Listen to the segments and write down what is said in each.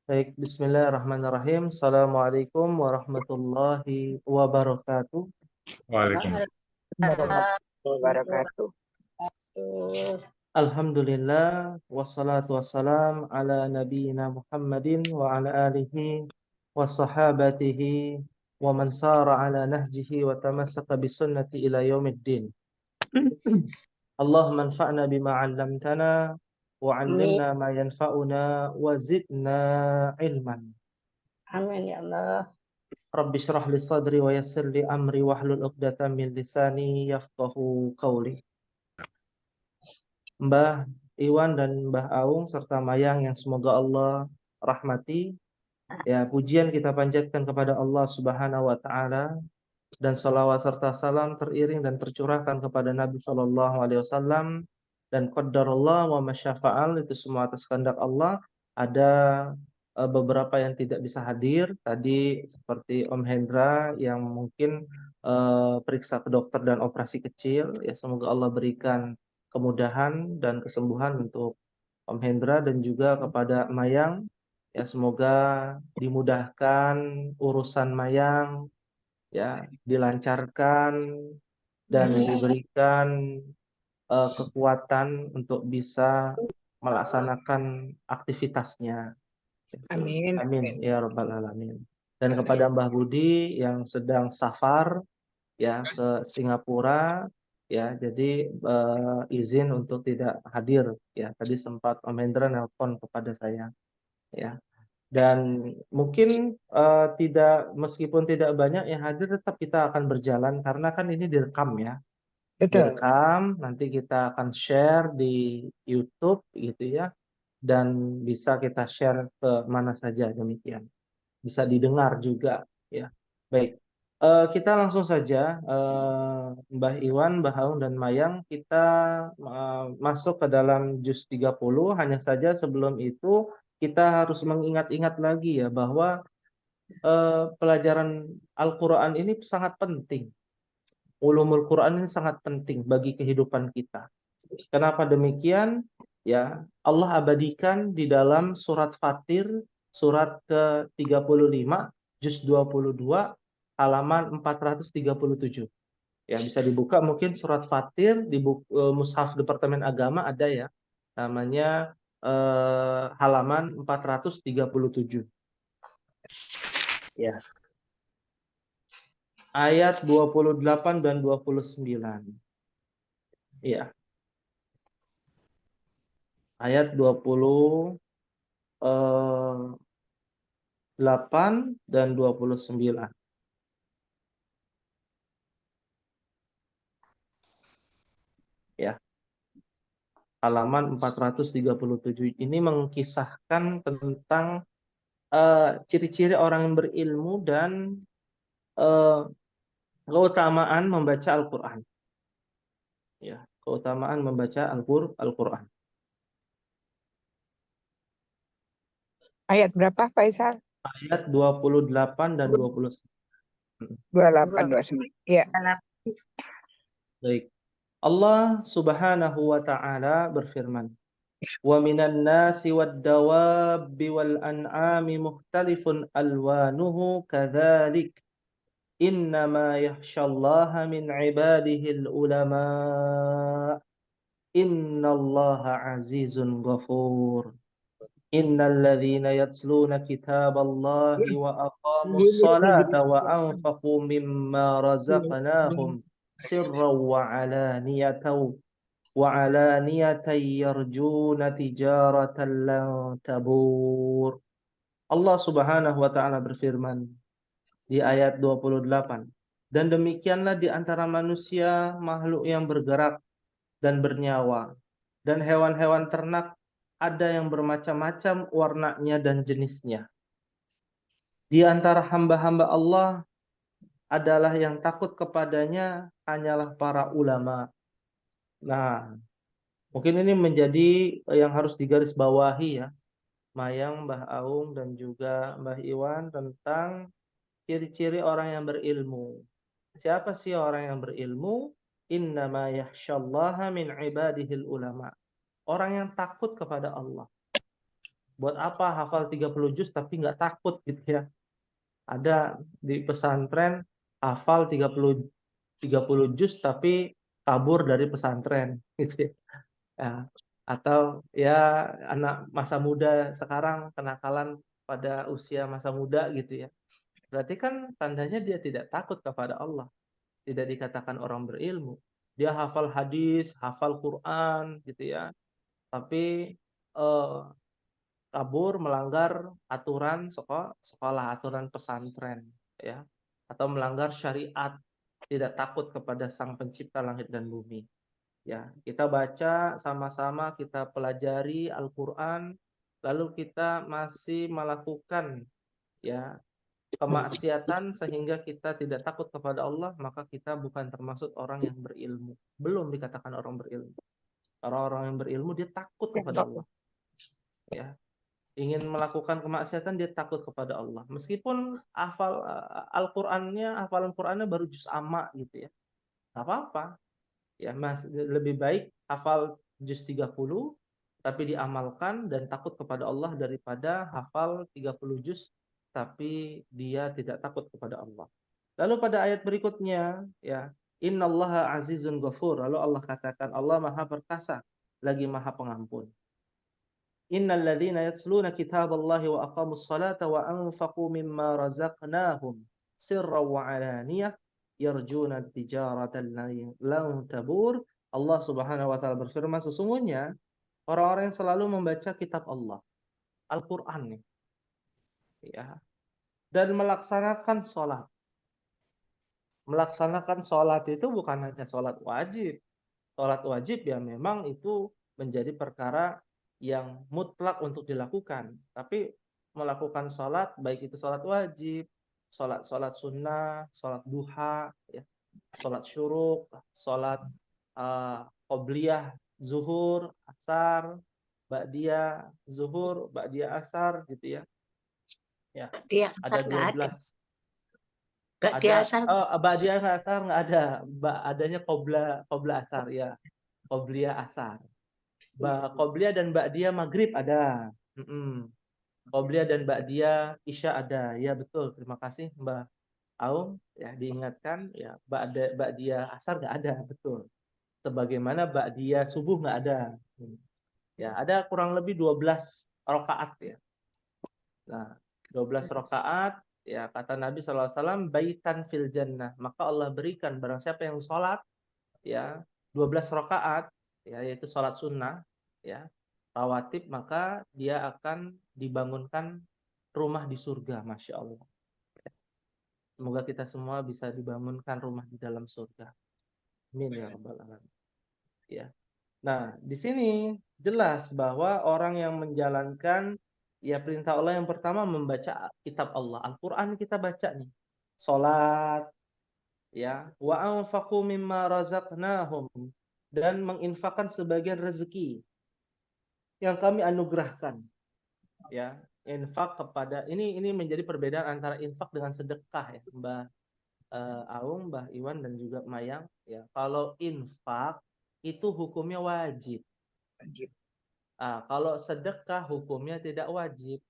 Baik, bismillahirrahmanirrahim. Assalamualaikum warahmatullahi wabarakatuh. Waalaikumsalam. Warahmatullahi wabarakatuh. Alhamdulillah, wassalatu wassalam ala nabiyyina Muhammadin wa ala alihi wa sahabatihi wa man sara ala nahjihi wa tamassaka bisunnati ila yaumiddin. Allahumma anfa'na bima 'allamtana wa Amin. 'allimna ma yanfa'una wa zidna ilman. Amin ya Allah. Rabbi shrah li sadri wa yassir li amri wahlul 'uqdatam min lisani yafqahu qawli. Mbah Iwan dan Mbah Aung serta Mayang yang semoga Allah rahmati. Ya, pujian kita panjatkan kepada Allah Subhanahu wa taala dan salawat serta salam teriring dan tercurahkan kepada Nabi Shallallahu alaihi wasallam dan qadarullah wa masyafa'al, itu semua atas kehendak Allah. Ada beberapa yang tidak bisa hadir tadi seperti Om Hendra yang mungkin periksa ke dokter dan operasi kecil, ya semoga Allah berikan kemudahan dan kesembuhan untuk Om Hendra, dan juga kepada Mayang, ya semoga dimudahkan urusan Mayang, ya dilancarkan dan diberikan kekuatan untuk bisa melaksanakan aktivitasnya. Amin. Amin ya rabbal alamin. Dan kepada Mbah Budi yang sedang safar ya ke Singapura, ya jadi izin untuk tidak hadir, ya tadi sempat Om Hendra nelpon kepada saya, ya. Dan mungkin tidak, meskipun tidak banyak yang hadir, tetap kita akan berjalan karena kan ini direkam ya. Betul. Direkam, nanti kita akan share di YouTube gitu ya, dan bisa kita share ke mana saja, demikian. Bisa didengar juga ya. Baik. Kita langsung saja, Mbah Iwan, Mbah Aung dan Mayang, kita masuk ke dalam juz 30. Hanya saja sebelum itu kita harus mengingat-ingat lagi ya bahwa pelajaran Al-Qur'an ini sangat penting. Ulumul Quran ini sangat penting bagi kehidupan kita. Kenapa demikian? Ya, Allah abadikan di dalam surat Fatir, surat ke-35, juz 22, halaman 437. Ya, bisa dibuka mungkin surat Fatir di Mushaf Departemen Agama ada ya. Namanya halaman 437. Ya. Ayat 28 dan 29. Ya. Ayat 28 dan 29. Ya. Halaman 437 ini mengkisahkan tentang ciri-ciri orang yang berilmu dan keutamaan membaca Al-Qur'an. Ya, keutamaan membaca Al-Qur'an. Ayat berapa Faisal? Ayat 28 dan 29. 28, 29. Iya. Baik. Allah Subhanahu wa taala berfirman, "Wa minan nasi wad-dawabbi wal an'ami mukhtalifun alwanuhu kadzalik. Innama yakhsyallaha min ibadihil ulama. Innallaha azizun ghafur. Innal ladzina yatluna kitaballahi wa aqamus salata wa anfaqu mimma razaqnahum sirran wa alaniyatan yarjuna tijaratan lan tabur." Allah Subhanahu wa taala berfirman di ayat 28. Dan demikianlah di antara manusia makhluk yang bergerak dan bernyawa, dan hewan-hewan ternak ada yang bermacam-macam warnanya dan jenisnya. Di antara hamba-hamba Allah adalah yang takut kepadanya hanyalah para ulama. Nah, mungkin ini menjadi yang harus digarisbawahi ya, Mayang, Mbah Aung, dan juga Mbah Iwan, tentang ciri-ciri orang yang berilmu. Siapa sih orang yang berilmu? Innama yakhsyallaha min ibadihil ulama. Orang yang takut kepada Allah. Buat apa hafal 30 juz tapi nggak takut gitu ya. Ada di pesantren hafal 30 juz tapi kabur dari pesantren gitu ya. Ya, atau ya anak masa muda sekarang kenakalan pada usia masa muda gitu ya. Berarti kan tandanya dia tidak takut kepada Allah, tidak dikatakan orang berilmu. Dia hafal hadis, hafal Quran gitu ya, tapi eh, kabur melanggar aturan sekolah, aturan pesantren ya, atau melanggar syariat, tidak takut kepada Sang Pencipta langit dan bumi. Ya, kita baca sama-sama, kita pelajari Al-Qur'an, lalu kita masih melakukan ya kemaksiatan sehingga kita tidak takut kepada Allah, maka kita bukan termasuk orang yang berilmu. Belum dikatakan orang berilmu. Orang-orang yang berilmu dia takut kepada Allah, ya. Ingin melakukan kemaksiatan dia takut kepada Allah. Meskipun hafal hafalan Qur'annya baru juz amma gitu ya. Enggak apa-apa. Ya, Mas, lebih baik hafal juz 30 tapi diamalkan dan takut kepada Allah daripada hafal 30 juz tapi dia tidak takut kepada Allah. Lalu pada ayat berikutnya ya, innallaha azizun ghafur. Lalu Allah katakan Allah Maha perkasa lagi Maha pengampun. Innal ladzina yatluna kitaballahi wa aqamus salata wa anfaqu mimma razaqnahum sirran wa alaniyah yarjuna tijaratan lan tabur. Allah Subhanahu wa taala berfirman, sesungguhnya orang-orang yang selalu membaca kitab Allah, Al-Qur'an nih, ya, dan melaksanakan sholat. Melaksanakan sholat itu bukan hanya sholat wajib. Sholat wajib ya memang itu menjadi perkara yang mutlak untuk dilakukan. Tapi melakukan sholat, baik itu sholat wajib, sholat sunnah, sholat duha, ya, sholat syuruk, sholat qobliyah, zuhur, asar, ba'diyah, zuhur, ba'diyah asar gitu ya. Ya, Dia ada asar nggak ada. 12. Nggak dia Ada asar. ba'diyah asar nggak ada. Adanya qobla asar ya. Qobliyah asar. Qobliyah dan ba'diyah maghrib ada. Qobliyah dan ba'diyah isya ada. Ya betul. Terima kasih Mbak Aum ya diingatkan ya, ba'diyah asar nggak ada, betul. Sebagaimana ba'diyah subuh nggak ada. Ya, ada kurang lebih 12 rakaat ya. Nah, 12 rakaat ya kata Nabi SAW baitan fil jannah. Maka Allah berikan barang siapa yang sholat ya 12 rakaat ya, yaitu sholat sunnah ya rawatib, maka dia akan dibangunkan rumah di surga. Masya Allah. Semoga kita semua bisa dibangunkan rumah di dalam surga. Amin ya rabbal alamin. Ya. Nah, di sini jelas bahwa orang yang menjalankan ya perintah Allah yang pertama membaca kitab Allah. Al-Qur'an kita baca nih. Salat ya, wa anfaqu mimma razaqnahum, dan menginfakkan sebagian rezeki yang kami anugerahkan. Ya, infak kepada ini menjadi perbedaan antara infak dengan sedekah ya, Mbak Aung, Mbah Iwan dan juga Mayang ya. Kalau infak itu hukumnya wajib. Kalau sedekah hukumnya tidak wajib.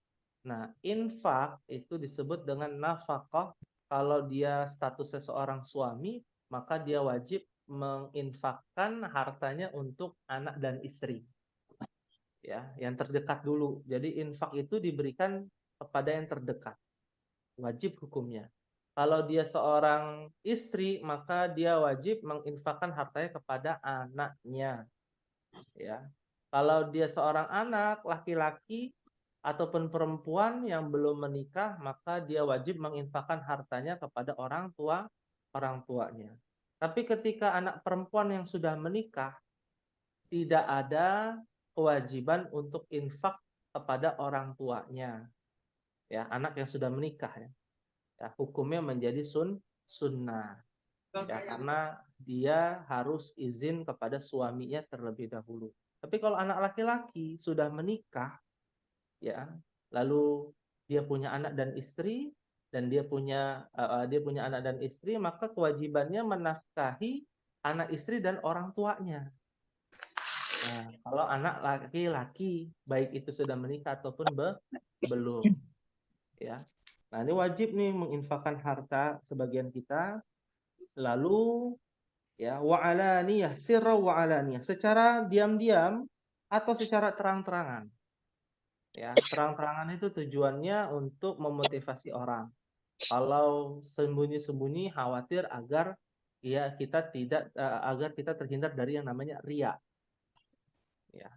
Nah, infak itu disebut dengan nafkah. Kalau dia statusnya seorang suami, maka dia wajib menginfakkan hartanya untuk anak dan istri. Ya, yang terdekat dulu. Jadi infak itu diberikan kepada yang terdekat. Wajib hukumnya. Kalau dia seorang istri, maka dia wajib menginfakkan hartanya kepada anaknya. Ya. Kalau dia seorang anak laki-laki ataupun perempuan yang belum menikah, maka dia wajib menginfakkan hartanya kepada orang tuanya. Tapi ketika anak perempuan yang sudah menikah, tidak ada kewajiban untuk infak kepada orang tuanya. Ya, anak yang sudah menikah ya. Ya, hukumnya menjadi sunnah. Ya, karena dia harus izin kepada suaminya terlebih dahulu. Tapi kalau anak laki-laki sudah menikah, ya, lalu dia punya anak dan istri, dan dia punya anak dan istri, maka kewajibannya menafkahi anak istri dan orang tuanya. Nah, kalau anak laki-laki, baik itu sudah menikah ataupun belum, ya. Nah, ini wajib nih menginfakkan harta sebagian kita, lalu ya wa'alaniyah, sirra wa'alaniyah, secara diam-diam atau secara terang-terangan. Ya, terang-terangan itu tujuannya untuk memotivasi orang. Kalau sembunyi-sembunyi khawatir agar ya kita tidak agar kita terhindar dari yang namanya riya. Ya,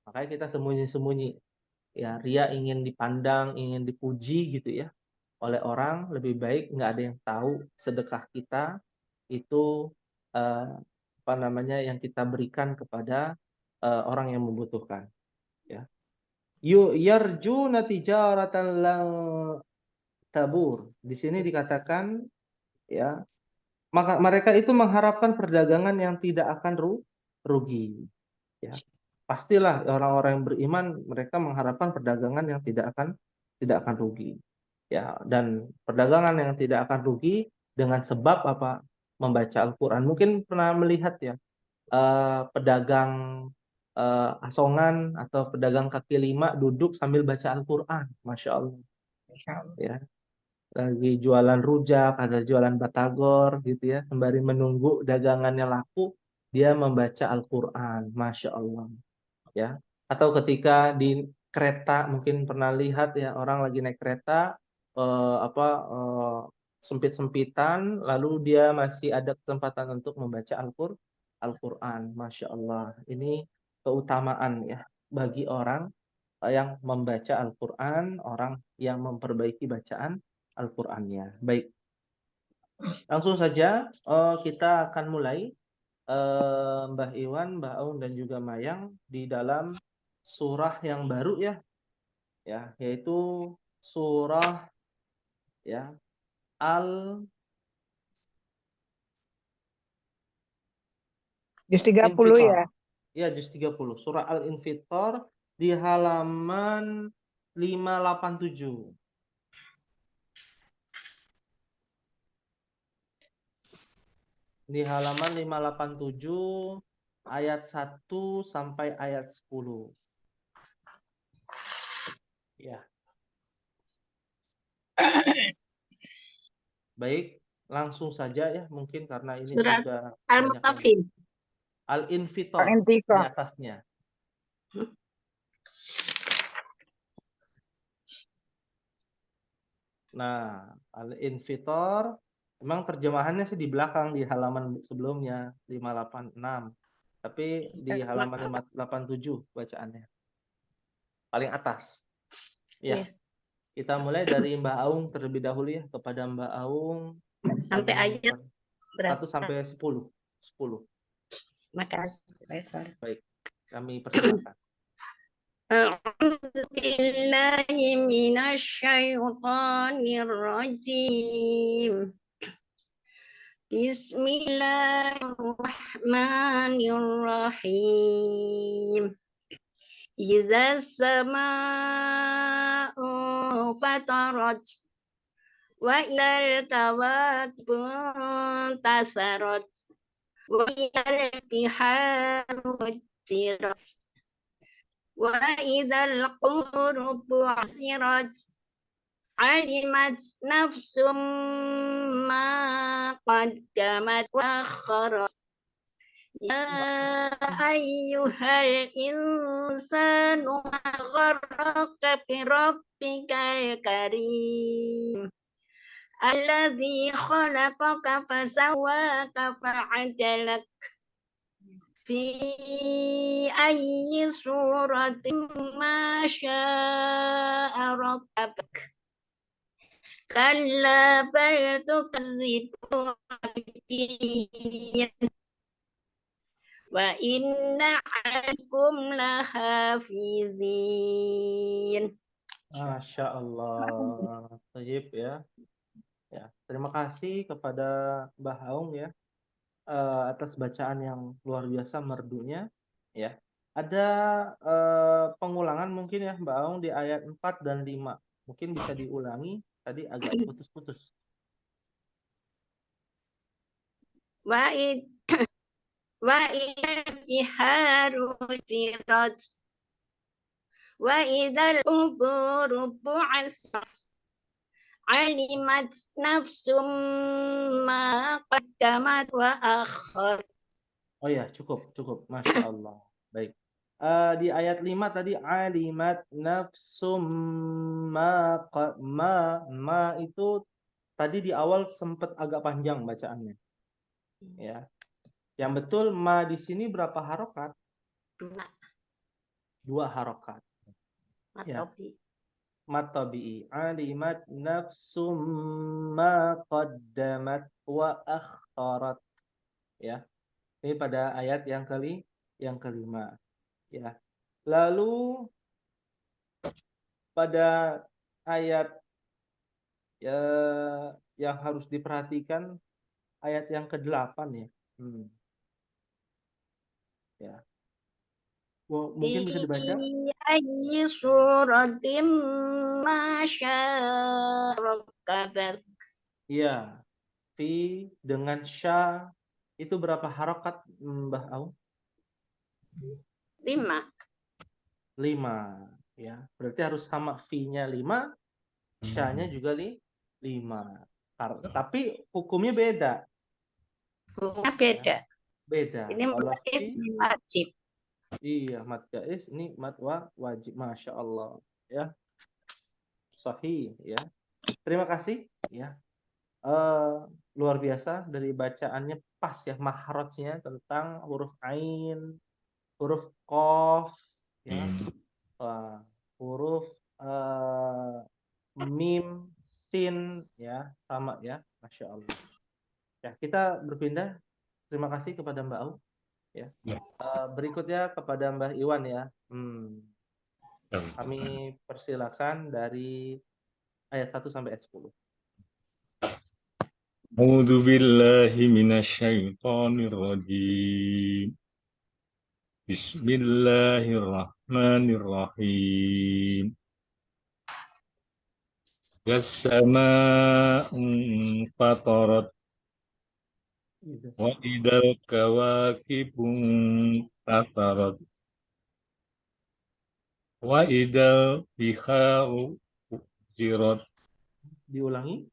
makanya kita sembunyi-sembunyi. Ya, riya ingin dipandang, ingin dipuji gitu ya oleh orang, lebih baik nggak ada yang tahu sedekah kita itu eh, apa namanya yang kita berikan kepada orang yang membutuhkan. Ya. Yarjuna tijaratan lang tabur. Di sini dikatakan ya, maka mereka itu mengharapkan perdagangan yang tidak akan rugi. Ya. Pastilah orang-orang yang beriman mereka mengharapkan perdagangan yang tidak akan rugi. Ya, dan perdagangan yang tidak akan rugi dengan sebab apa? Membaca Al-Qur'an. Mungkin pernah melihat ya, pedagang asongan atau pedagang kaki lima duduk sambil baca Al-Qur'an. Masya Allah. Ya, lagi jualan rujak, ada jualan batagor gitu ya, sembari menunggu dagangannya laku, dia membaca Al-Qur'an. Masya Allah. Ya, atau ketika di kereta mungkin pernah lihat ya, orang lagi naik kereta sempit-sempitan, lalu dia masih ada kesempatan untuk membaca Al-Qur'an. Masya Allah, ini keutamaan ya bagi orang yang membaca Al-Qur'an, orang yang memperbaiki bacaan Al-Qur'annya. Baik, langsung saja kita akan mulai, Mbah Iwan, Mbah Aung dan juga Mayang di dalam surah yang baru ya, yaitu surah ya Al-Infitor. Juz 30 ya. Ya, juz 30. Surah Al-Infitor di halaman 587. Di halaman 587 ayat 1 sampai ayat 10. Ya. Baik, langsung saja ya, mungkin karena ini Surat sudah banyak yang Al-Mutaffin. Al-Infitor di Al-Infitor. atasnya. Nah, Al-Infitor memang terjemahannya sih di belakang di halaman sebelumnya 586. Tapi di halaman 587 bacaannya. Paling atas. Ya. Iya. Kita mulai dari Mbak Aung terlebih dahulu ya, kepada Mbak Aung Sampai ayat 1 berapa? sampai 10. 10. Makasih, Faisal. Baik, kami persilakan. أعوذ بالله من الشيطان الرجيم بسم الله الرحمن الرحيم إذا السماء فطرت وإذا الكواكب انتثرت وإذا البحار فجرت وإذا القبور بعثرت علمت نفس ما قدمت وأخرت يا أيها الإنسان ما غرك بربك الكريم الذي خلقك فسواك فعدلك في أي صورة ما شاء ركبك كلا بل تكذبون بالدين وإن عليكم لحافظين. Masya Allah. Tayyib ya. Ya, terima kasih kepada Mbah Aung ya, atas bacaan yang luar biasa merdunya ya. Ada pengulangan mungkin ya Mbak Aung di ayat 4 dan 5. Mungkin bisa diulangi, tadi agak putus-putus. وإذا البحار سجرت وإذا القبور بعثرت علمت نفس ما قدمت وأخرت. Oh ya, cukup. Masya Allah. Baik. Di ayat 5 tadi alimat nafsum ma itu tadi di awal sempat agak panjang bacaannya. Ya. Yang betul ma di sini berapa harokat? Dua harokat. Ya. Matabi'i alimat nafsum ma qaddamat wa akharat. Ya. Ini pada ayat yang kelima. Ya. Lalu pada ayat yang harus diperhatikan ayat yang ke-8 ya. Ya. Mungkin bisa dibaca? Ayyi suratim ma syaa rakabak. Iya. Fi dengan sya itu berapa harokat Mbah Au? 5. 5. Ya. Berarti harus sama fi-nya 5, sya-nya juga 5. Tapi hukumnya beda. Hukumnya beda. Beda. Ini Kalau ini wajib. iya, mat jaiz, ini mat wajib. Masya Allah. Ya. Sahih. Ya. Terima kasih. Ya. Luar biasa dari bacaannya pas ya mahrajnya tentang huruf ain, huruf qaf, ya, huruf mim, sin, ya sama ya, masya Allah. Ya kita berpindah. Terima kasih kepada Mbak Au. Ya. Berikutnya kepada Mbah Iwan ya. Kami persilakan dari ayat 1 sampai ayat 10. A'udzu billahi minasyaitonir rajim. Bismillahirrahmanirrahim. Was-samaa'u fatarat wa idal kawakibu tasarat wa idal biharu fujirat. Diulangi.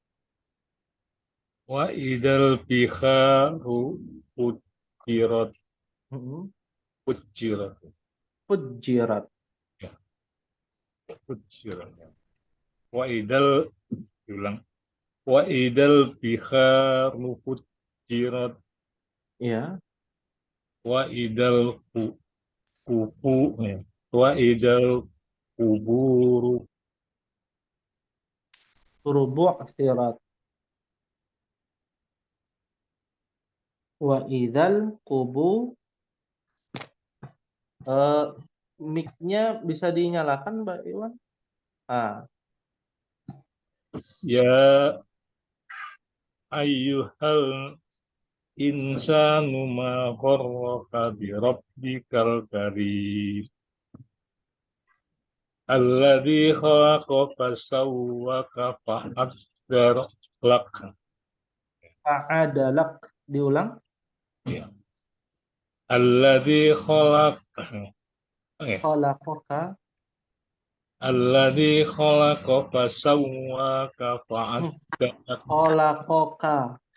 Wa idal biharu fujirat. Fujirat. Fujirat. Ya. Fujirat. Wa idal diulang. Wa idal biharu fujirat. Ya. Wa idal kubu ya. Wa idal kuburu Rubu'sirat. Wa idzal qubu mic-nya bisa dinyalakan Mbak Iwan? ya ayyuhal insanu ma gharraka bi rabbikal karim alladzi khalaqaka fasawwaka fa'adalak. Fa'adalak. Diulang. Ya. Alladzi khalaqaka Khalaqaka. Alladzi khalaqa fasawwaka fa'adalak.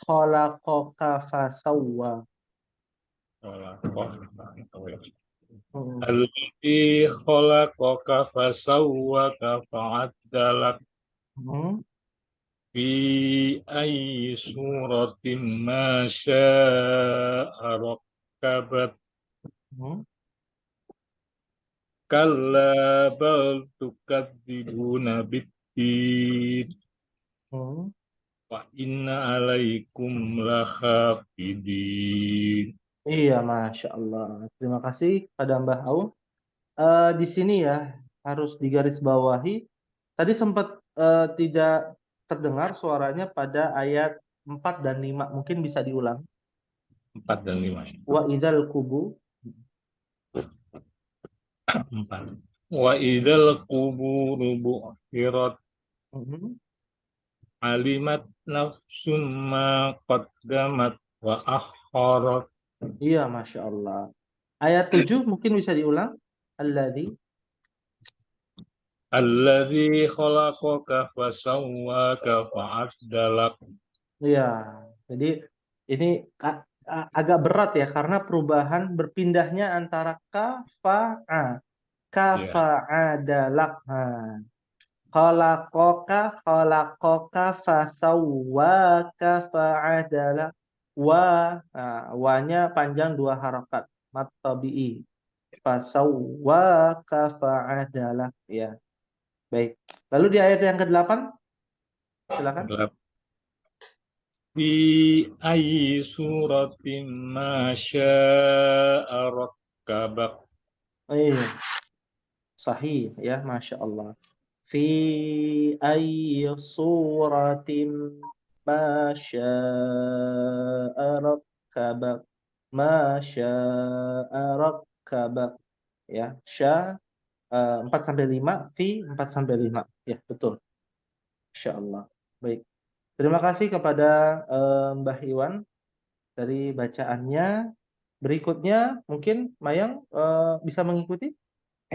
Khalaqaka fasawwa. Alladzi khalaqaka fasawwaka fa'adalak. Fi ayyi suratin ma syaa rakkabat. Kalla bal tukadzibuna bid-din wa inna alaikum lahafidin. Iya, Masya Allah. Terima kasih pada Mbah Au. Di sini ya harus digarisbawahi. Tadi sempat tidak terdengar suaranya pada ayat 4 dan 5. Mungkin bisa diulang. 4 dan 5. Wa idzal kubu. 4. Wa idzal quburu bu'thirat. Alimat nafsum ma qaddamat wa akharat. Iya, Masya Allah. Ayat 7 mungkin bisa diulang. Alladzi. Alladzi khalaqaka fasawwaka fa'adalak. Iya, jadi ini agak berat ya karena perubahan berpindahnya antara kafa'a, Ya. kafa'adalak. Khalaqaka, khalaqaka fasawwaka fa'adalak. Wanya panjang dua harakat, mat tabi'i. Fasawwaka fa'adalak. Ya, baik. Lalu di ayat yang ke-8, silakan. Fi ayyi suratin ma syaa rakkabak. Iya, sahih ya, Masya Allah. Fi ayyi suratim ma syaa rakkabak. Ma syaa rakkabak. Ya, 4 sampai 5, fi 4 sampai 5. Ya, betul. Masya Allah. Baik. Terima kasih kepada Mbah Iwan dari bacaannya. Berikutnya mungkin Mayang bisa mengikuti?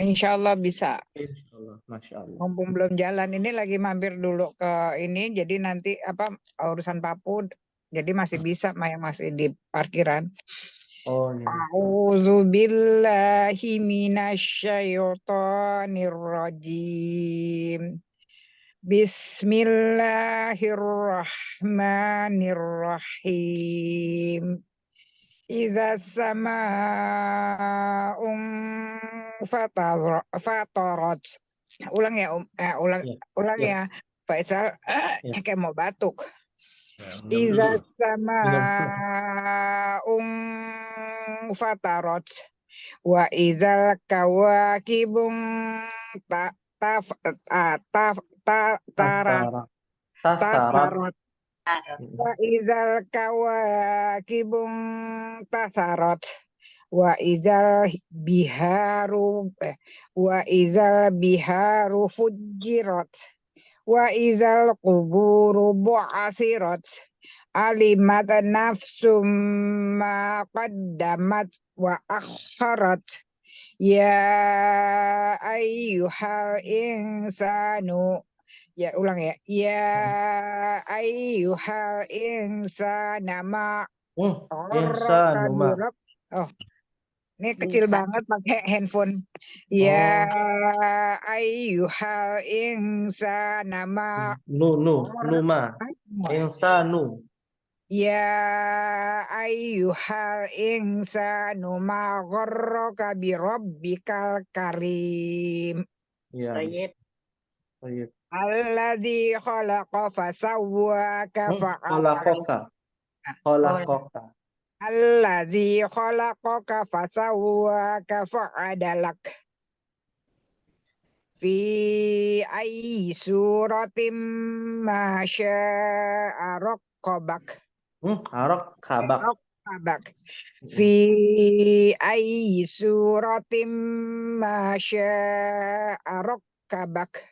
Insya Allah bisa. Insya Allah, Masya Allah. Mumpung belum jalan ini lagi mampir dulu ke ini, jadi nanti urusan papu, jadi masih bisa yang masih di parkiran. Oh iya. A'udzu billahi minasyaitonir rajim. Bismillahirrahmanirrahim. Idza samaa'un fatarat. Ulang ya, Ya, ulang ya, ya. Faisal ya. kayak mau batuk. Ya, minum Idza dulu. Minum. samaa'un fatarat wa idzal kawakibun ta ta ta ta tara Tasarat. Tasarat. tasarat wa idzal kawakibun tasarat wa idzal biharu fujirat wa idzal quburu bu'athirat alimat nafsum ma qaddamat wa akharat ya ayyuhal insanu. Ya, ulang ya. Ya ayyuhal insana ma gharraka Insanu ma. birab. Oh, ini kecil banget pakai handphone. Ya ayyuhal insana ma Numa. Insanu. Ya ayyuhal insanu ma gharraka birabbikal karim. Ya. Tayyib. Baik. Alladzi khalaqa fasawwaka fa'adalak. Khalaqaka. Khalaqaka. Alladzi khalaqaka fasawwaka fa'adalak. Fi ayyi suratim ma syaa raqqabak. Harok kabak. Raqqabak. Fi ayyi suratim ma syaa raqqabak.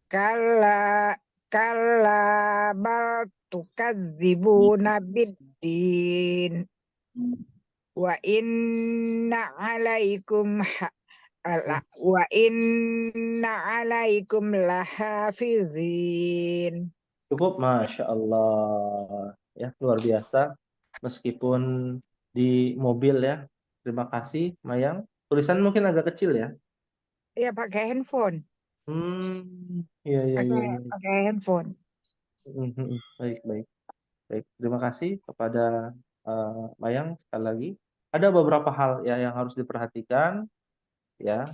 Kalla bal tukadzibuna biddin wa inna alaikum lahafizin. Cukup, Masya Allah. Ya, luar biasa. Meskipun di mobil ya. Terima kasih, Mayang. Tulisan mungkin agak kecil ya. Ya pakai handphone. Iya, iya, iya. Pakai handphone. Baik, baik. Baik, terima kasih kepada Mayang sekali lagi. Ada beberapa hal ya yang harus diperhatikan ya.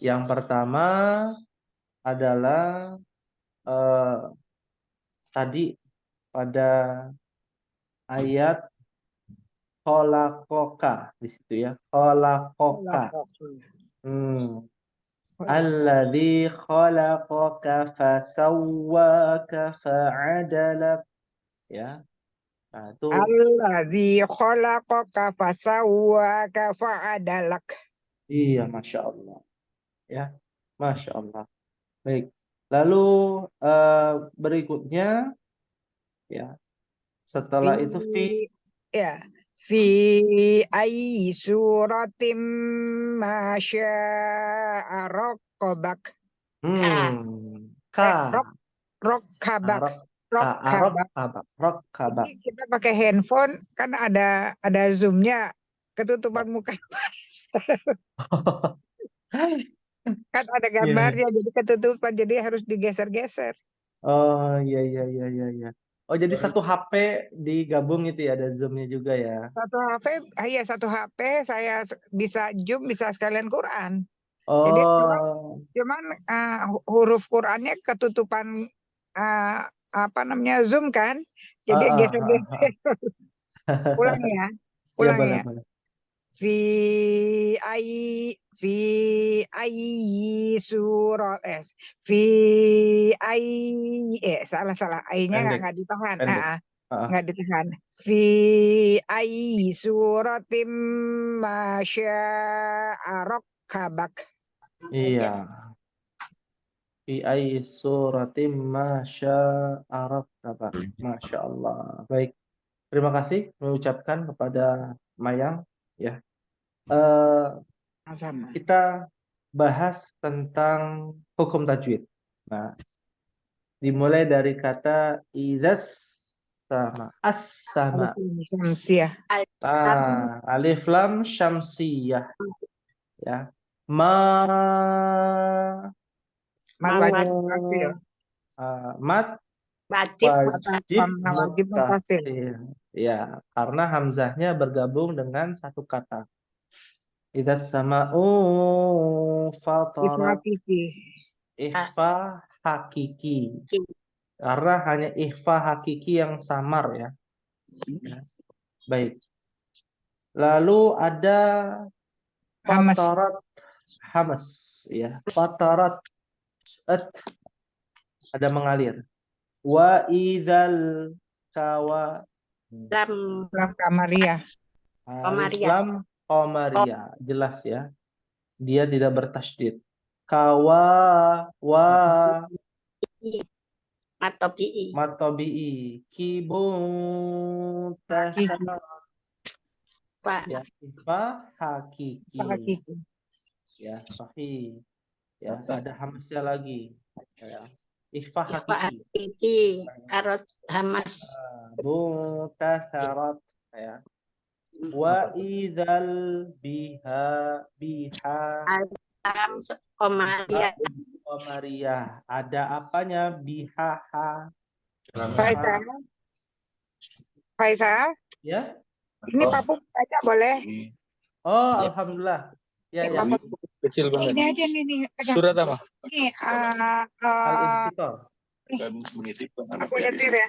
Yang pertama adalah tadi pada ayat kholaqoka di situ ya. Kholaqoka. Alladzi khalaqaka fasawwaka fa'adalak. Ya. Nah, itu Alladzi khalaqaka fasawwaka fa'adalak. iya, Masya Allah. Ya, Masya Allah. Baik. Lalu berikutnya ya. Setelah itu fi Ya, fi ayyi suratim ma syaa raqqabak. Ka. Rokkabak. Arok Rokkabak. kabak. Rok kabak. Ini kita pakai handphone kan ada zoomnya, ketutupan muka kan ada Iya. gambarnya jadi ketutupan jadi harus digeser-geser. Oh iya. Oh jadi satu HP digabung itu ya, ada zoomnya juga ya. Satu HP saya bisa zoom bisa sekalian Quran. Jadi Oh. cuman huruf Qurannya ketutupan apa namanya zoom kan. Jadi geser-geser. Ulang ya. Iya Ulang boleh ya. boleh. Fi ayyi surat fi ayyi salah ai-nya Pendek. nggak ditahan. Pendek. Nggak ditahan. Fi ayyi suratim ma syaa rakkabak. Iya. Fi ayyi suratim masya rabbak. Masya Allah. Baik. Terima kasih mengucapkan kepada Mayang ya. Sama. Kita bahas tentang hukum tajwid. Nah, dimulai dari kata idzas sama as-sama. Syamsiah. Alif lam syamsiyah ya. Mat wajib Mat Wajib. wajib mutasil. mutasil. Ya, karena hamzahnya bergabung dengan satu kata. Idzas sama'u fatarat. Ikhfa hakiki. Karena hanya ikhfa hakiki yang samar ya. Baik. Lalu ada fatarat hamas ya. Fatarat ada mengalir. Wa idzal kawa Lam Qamariyah. lam qamariyah. Jelas ya. Dia tidak bertasydid. Kawa wa matobi'i kibun ya, ikhfa hakiki. Ya, sahih. Ya, ada hamzah lagi. Ya. Ikhfa hakiki. Arot hamas. Mutasarat ya. Wa idzal biha qamariyah. Ada apanya bihaha? Faisal. Ya. Ini Papu baca boleh? Oh, alhamdulillah. Ya. Kecil banget. Ini aja nih. Surat apa? Ini Al-Infitar. aku nyetir ya.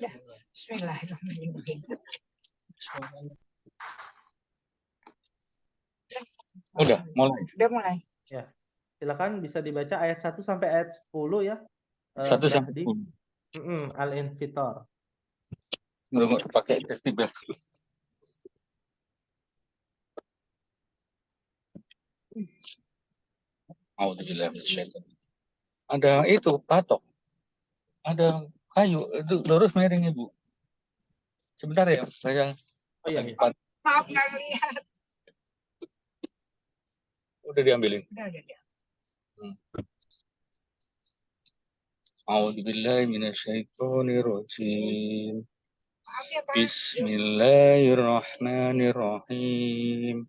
Ya, bismillahirrahmanirrahim. Udah mulai. Ya. Silakan bisa dibaca ayat 1 sampai ayat 10 ya. 1 sampai 10. Al-Infitar. Nggak pakai festival. Ada itu patok. Ada kayu. Itu lurus miring Ibu. Sebentar ya, saya. Oh iya. Maaf nggak lihat. Udah diambilin. Udah. A'udzubillahi minasyaitonirrajim. Bismillahirrahmanirrahim.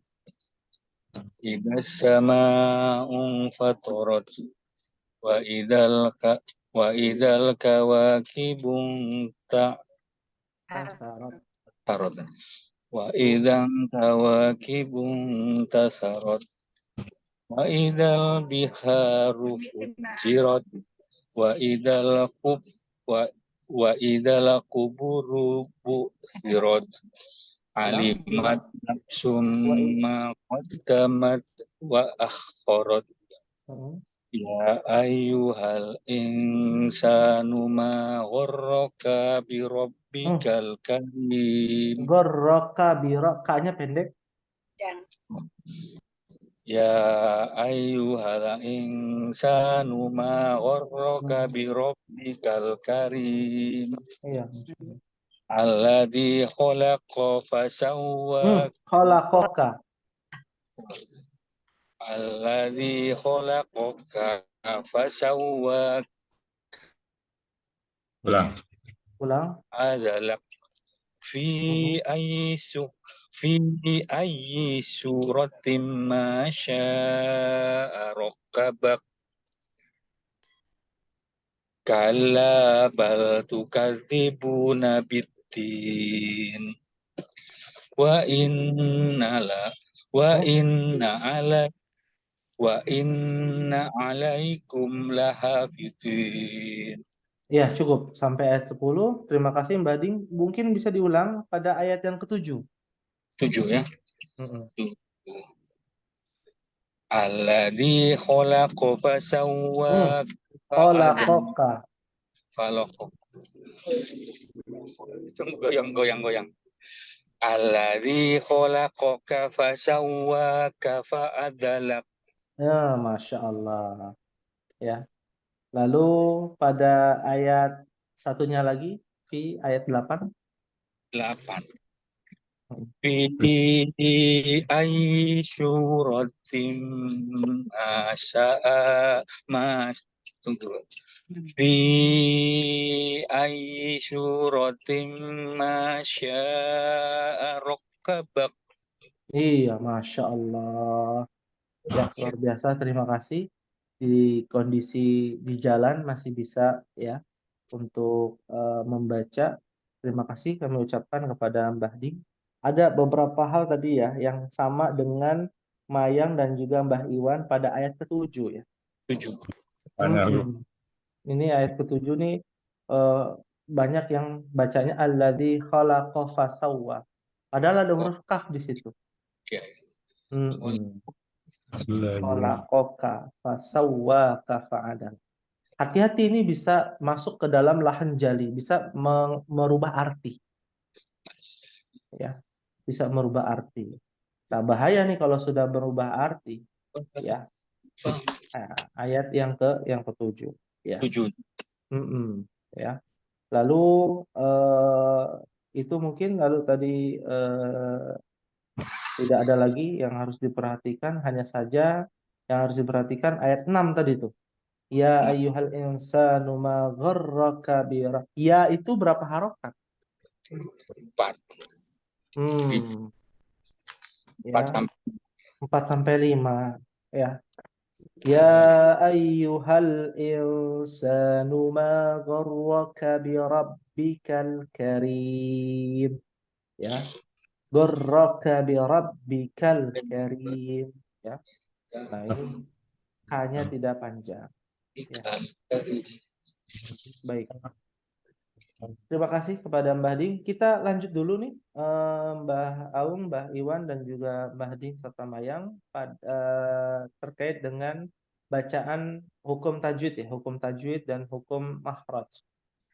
Idzas sama'u fatarat wa idzal kawakibun tasarat wa idzal kawakibun tasarat wa idzal biharu fujirat wa idzal quburu bu'thirat alimat nafsum ma qaddamat wa akharat ya ayyuhal insanu ma gharraka bi rabbikal karim. Gharraka bi ra, ka-nya pendek. Ya ayyuhal insanu ma gharraka bi rabbikal karim. Iya. Alladzi khalaqa fasawwak. Khalaqaka. Alladzi khalaqaka fasawwak. Ulang. Adalak. Fi ayyi suratin ma syaa rakkabak. Kalla bal tukadzibuna biddin. Wa inna alaikum lahafidin. Ya, cukup sampai ayat 10. Terima kasih Mbak Ding. Mungkin bisa diulang pada ayat yang ke-7. 7 ya. Mm-mm. Alladzi khalaqa fasawwak. Khalaqaka. Goyang. Alladzi khalaqaka fasawwaka fa'adalak. Ya, Masya Allah. Ya. Lalu pada ayat satunya lagi, di ayat 8. 8. Fi ayyi suratin tunggu. Fi ayyi suratin masya'a rakkabak. Iya, Masya Allah. Ya, luar biasa. Terima kasih. Di kondisi di jalan masih bisa ya untuk membaca. Terima kasih kami ucapkan kepada Mbah Ding. Ada beberapa hal tadi ya yang sama dengan Mayang dan juga Mbah Iwan pada ayat ke-7 ya. 7. Ini ayat ke-7 nih banyak yang bacanya alladzi khalaqa fasawwa. Padahal ada huruf kaf di situ. Oke. Khalaqaka fasawwaka fa'adal. Hati-hati, ini bisa masuk ke dalam lahan jali, bisa merubah arti. Ya, bisa merubah arti. Nah, bahaya nih kalau sudah berubah arti. Ya. Ayat yang ke-7 ya. 7. Ya. Lalu itu mungkin lalu tadi tidak ada lagi yang harus diperhatikan, hanya saja yang harus diperhatikan ayat 6 tadi tuh. Ya ayyuhal insanu ma gharraka bi ya itu berapa harokat? 4. Ya, 4 sampai 5 ya. Ya ayyuhal insanu ma gharraka bi rabbikal karim. Ya. Gharraka bi rabbikal karim. Ya. Nah, ini K-nya tidak panjang. Ya. Baik. Terima kasih kepada Mbah Ding. Kita lanjut dulu nih, Mbah Aung, Mbah Iwan, dan juga Mbah Ding serta Mayang terkait dengan bacaan hukum tajwid ya, hukum tajwid dan hukum makhraj.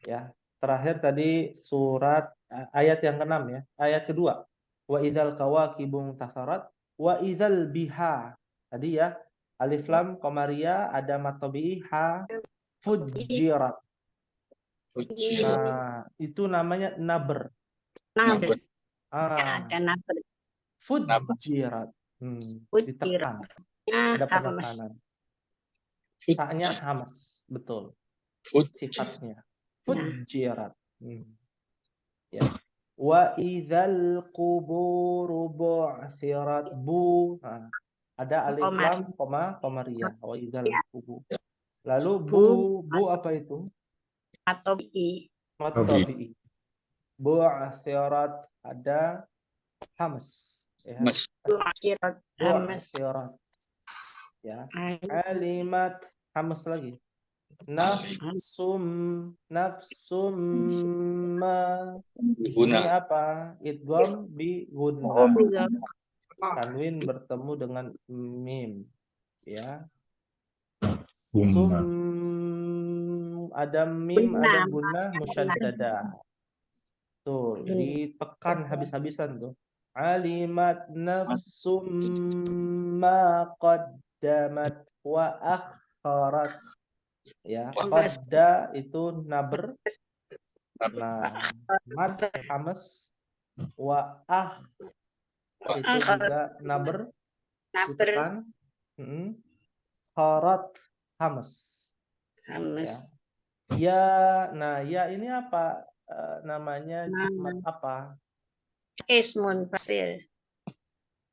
Ya, terakhir tadi surat ayat yang ke-6 ya, ayat kedua. Wa idzal kawakibu tasarat wa idzal biha. Tadi ya, alif lam qamariyah ada matobi ha fujirat. Nah, itu namanya nabr. Nabr. Ah, Ada nabr. fujirat. Ditekan. Ada penekanan. Taknya hamas, betul. Sifatnya. Fujirat. Ya. Wa idzal quburu bu'tsirat bu. Nah, ada alif lam qamariyah. Wa idzal qubur. Lalu bu apa itu? Matobi. Matobi. Bu'tsirat ada hamas. Ya. Bu'tsirat. Ya. Alimat hamas lagi. Nafsum ma. Ini apa? Idgham bi gunnah. Tanwin bertemu dengan mim. Ya. Ada mim, ada gunnah musyaddadah. Tuh, ditekan habis-habisan tuh. Alimat nafsum Summa qaddamat wa akharat. Ya, qadda itu naber. Nah, mad hamas wa itu juga naber ditekan. Kharat hamas. Ya. Ya, nah ya ini apa namanya mat apa? Ismun fasil.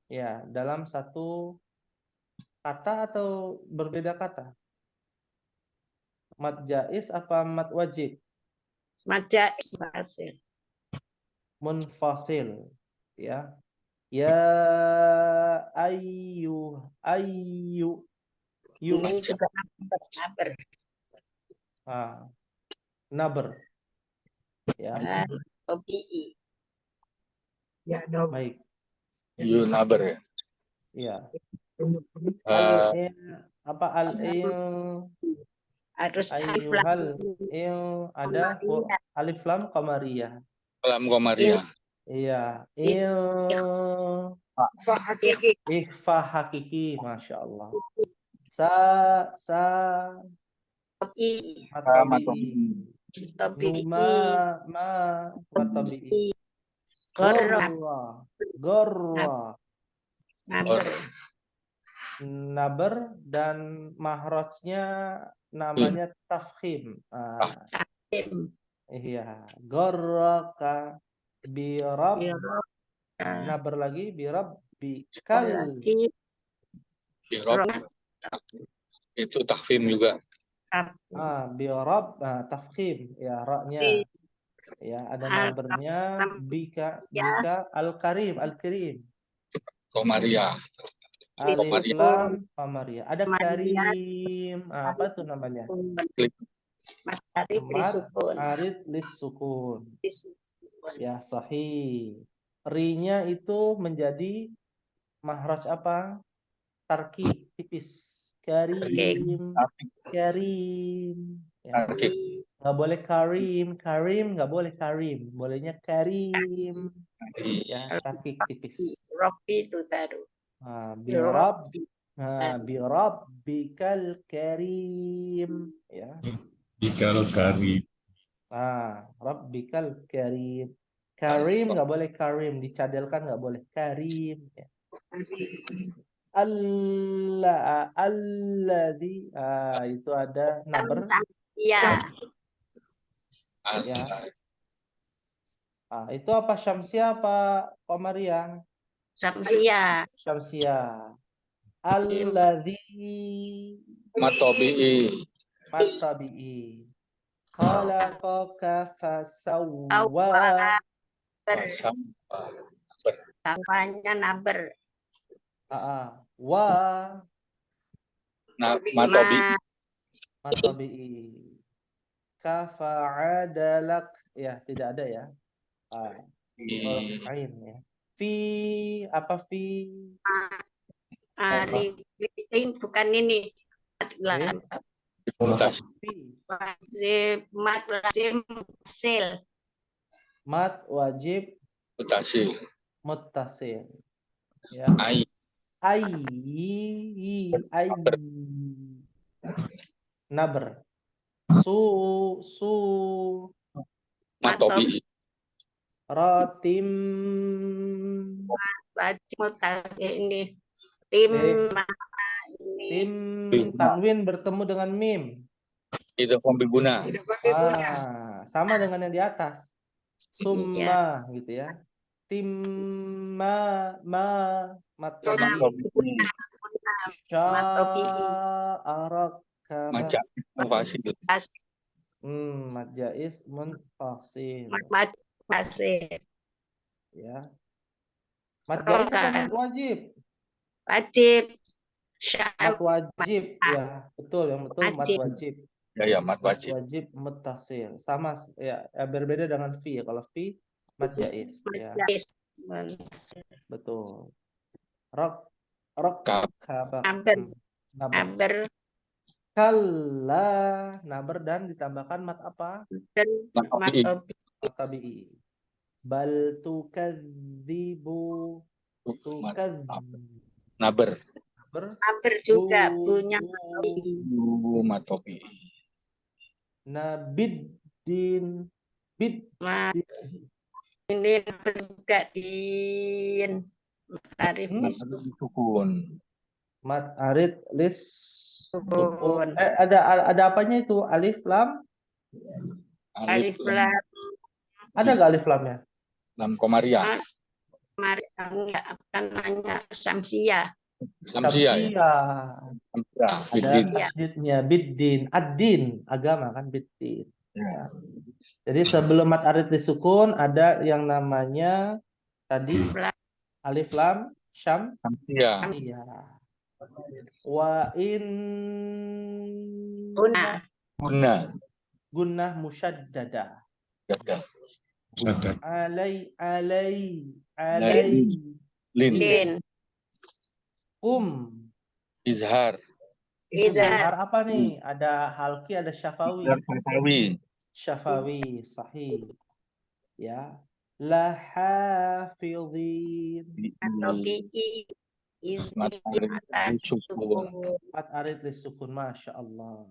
Ya, dalam satu kata atau berbeda kata? Mat jaiz apa mat wajib? Maja fasil. Munfasil. Ya. Ya ayyu Ini juga naber. Naber. Ya. Tobi'i. Ya, dong. Baik. Naber ya. Ya. Eh, Apa Harus alif ayyuhal lam. ada alif lam qamariyah. Kalam Komariah. Iya. Hakiki. Ikhfa hakiki, masya Allah. Sa Tobi'i. matabi'i. Tobi'i. Numa ma matabi'i. Gorra. Gorra. Naber. Naber dan mahrajnya namanya tafkhim. Iya. Gorraka birab. Naber lagi birab bikal. Birob. Itu tahfim juga. Birab tafkhim ya ra-nya. Ya, ada nabernya bika al-karim. Komariah. Alif lam Qamaria. Ada karim. Apa tuh namanya? Arid lisukun. Ya, sahih. Ri-nya itu menjadi mahraj apa? Tarkib tipis. Karim. Ya. Nggak boleh karim. Nggak boleh karim. Bolehnya karim. Ya, tarkib tipis. Robbi itu baru. Birabbikal karim. Ya. Bikal karim. Rabbikal karim. Karim nggak boleh karim, dicadelkan nggak boleh karim. Ya. Alladzi itu ada naber. Iya. Ya. Itu apa Syamsia apa Qamariyah? Syamsia. Alladzi Matobi'i. Khalaqaka fasawwa. Sawanya naber. Wa matobi'i. Kafa'adalak. Ya, tidak ada ya. Ain ya. Fi apa fi? Bukan ini. Lazim sil. Mat wajib muttasil. Ya. Ai. Naber. Su Matobi'i. Ratim Wajib muttasil ini. Tim tanwin bertemu dengan mim. Itu pembibuna. Sama dengan yang di atas. Summa gitu ya. Tim matobi'i. Sya'araka Maca fasil. Mad jaiz munfasil. Fasil. Ya. Mad jaiz atau mad wajib? Wajib. Mad wajib. Ya, betul. Yang betul mad wajib. Ya, mad wajib. Wajib muttasil. Sama ya, berbeda dengan fi ya. Kalau fi mad jaiz ya. Betul. Naber. Kalla naber dan ditambahkan mat apa? Matabi'i. Bal tukadzibu Naber. Hampir juga punya Matopi. Nabiddin. Bid. ini hampir juga di Arif Sukun. Mat arid lis Sukun. sukun. Ada apanya itu? Alif lam? Alif lam. Ada nggak alif lamnya? Lam Komariah. Mari enggak akan nanya Samsia. Samsia ya. Samsia. Samsia. Ada Bidin. tasdidnya biddin, ad-din, agama kan biddin. Ya. Jadi sebelum mat arid disukun ada yang namanya tadi alif lam syam. Samsia. Iya. Wa in Guna. gunnah musyaddada. Jaga. Sadar. Alai Lin. Lin. Izhar. Izhar apa nih? Ada halki, ada syafawi. Syafawi. Syafawi, sahih. Ya. La hafidhin. Atau PI. Sukun. Mat arid lisukun, masya Allah.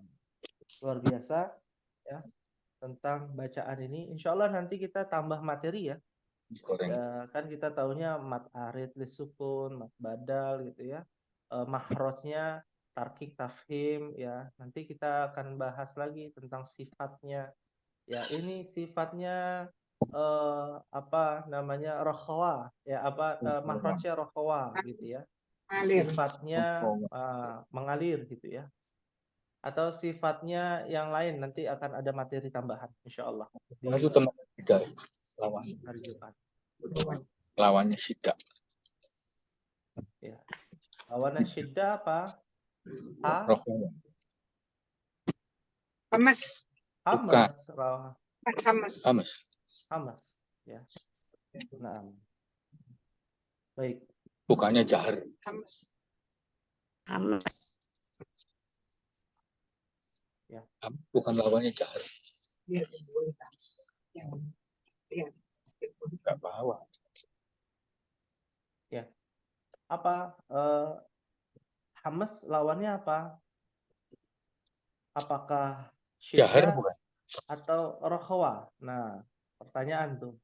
Luar biasa ya tentang bacaan ini. Insya Allah nanti kita tambah materi ya. Kan kita tahunya mat arid lisukun, mat badal gitu ya. Mahrojnya tarkik tafhim ya. Nanti kita akan bahas lagi tentang sifatnya. Ya ini sifatnya apa namanya rokhwa ya mahrojnya rokhwa gitu ya. Sifatnya mengalir gitu ya. Atau sifatnya yang lain nanti akan ada materi tambahan insyaallah. Itu teman Sida. Lawan. Hari Jumat. Lawannya Sida. Ya. Lawannya syiddah apa? Rohnya. Hamas. Hamas. Hamas. Hamas. Ya. Nah. Baik. Bukannya jahar. Hamas. Ya. Bukan lawannya jahar. Ya. Enggak bawa. Ya. Apa Hamas lawannya apa? Apakah Jahar syiddah bukan? atau rokhwa? Nah, pertanyaan tuh.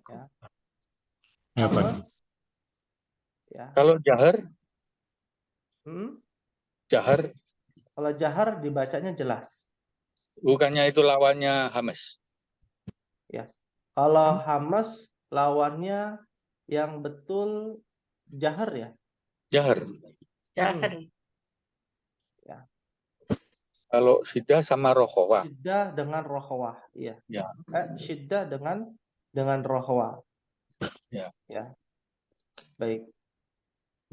Ya. Apa? Hamas. Ya. Kalau jahar, jahar Kalau jahar dibacanya jelas. bukannya itu lawannya Hamas. Ya. Kalau Hamas lawannya yang betul jahar ya. Jahar. Jahar. Ya. Kalau Sida sama Rokhwa. Syiddah dengan rokhwah, iya. Ya. Syiddah dengan rokhwah. Ya. Ya. Baik.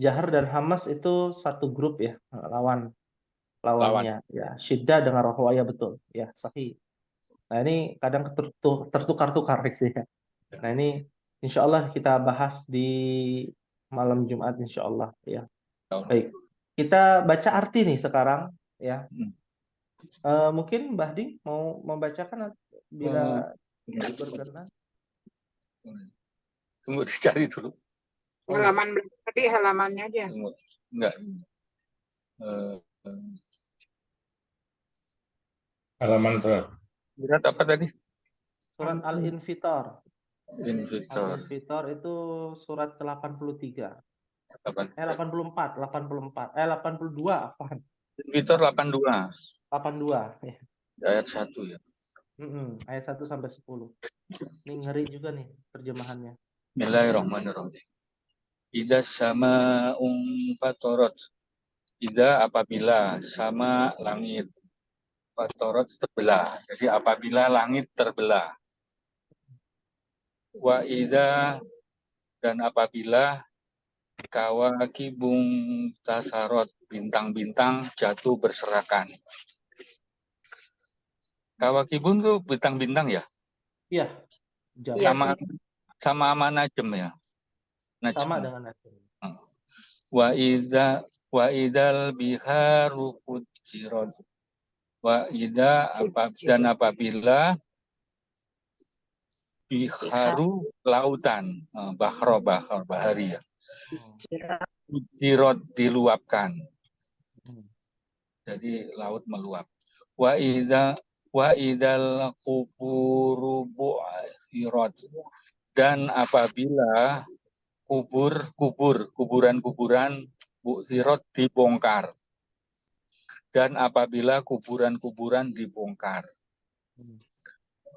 Jahar dan Hamas itu satu grup ya, lawannya. Ya, syiddah dengan rokhwah ya betul. Ya, sahih. Nah, ini kadang tertukar-tukar gitu ya. Nah, ini insya Allah kita bahas di malam Jumat insya Allah ya. Baik. Kita baca arti nih sekarang ya. Mungkin Mbah Ding mau membacakan bila berkenan. Tunggu dicari dulu. Halaman tadi halamannya aja. Tunggu. Enggak. Halaman berapa? Berat apa tadi? Surat Al-Infitar. Invitor. Al-Infitar itu surat ke-83. 84. 82 apa? Invitor 82. 82 ya. Ayat 1 ya. Ayat 1 sampai 10. Ini ngeri juga nih terjemahannya. Bismillahirrahmanirrahim. Idza sama'un fatorot. Idza apabila sama langit fatorot terbelah. Jadi apabila langit terbelah. Wa idza dan apabila kawakibung tasarot bintang-bintang jatuh berserakan. Kawakibun tuh bintang-bintang ya? Iya. Sama najem ya. Najem. Sama dengan najem. Wa idzal biharu fujirat. Wa idza dan apabila biharu lautan, bahari ya. Dirot diluapkan. Jadi laut meluap. Wa idal kuburu bu'sirat. Dan apabila kuburan-kuburan bu'sirat dibongkar. Dan apabila kuburan-kuburan dibongkar.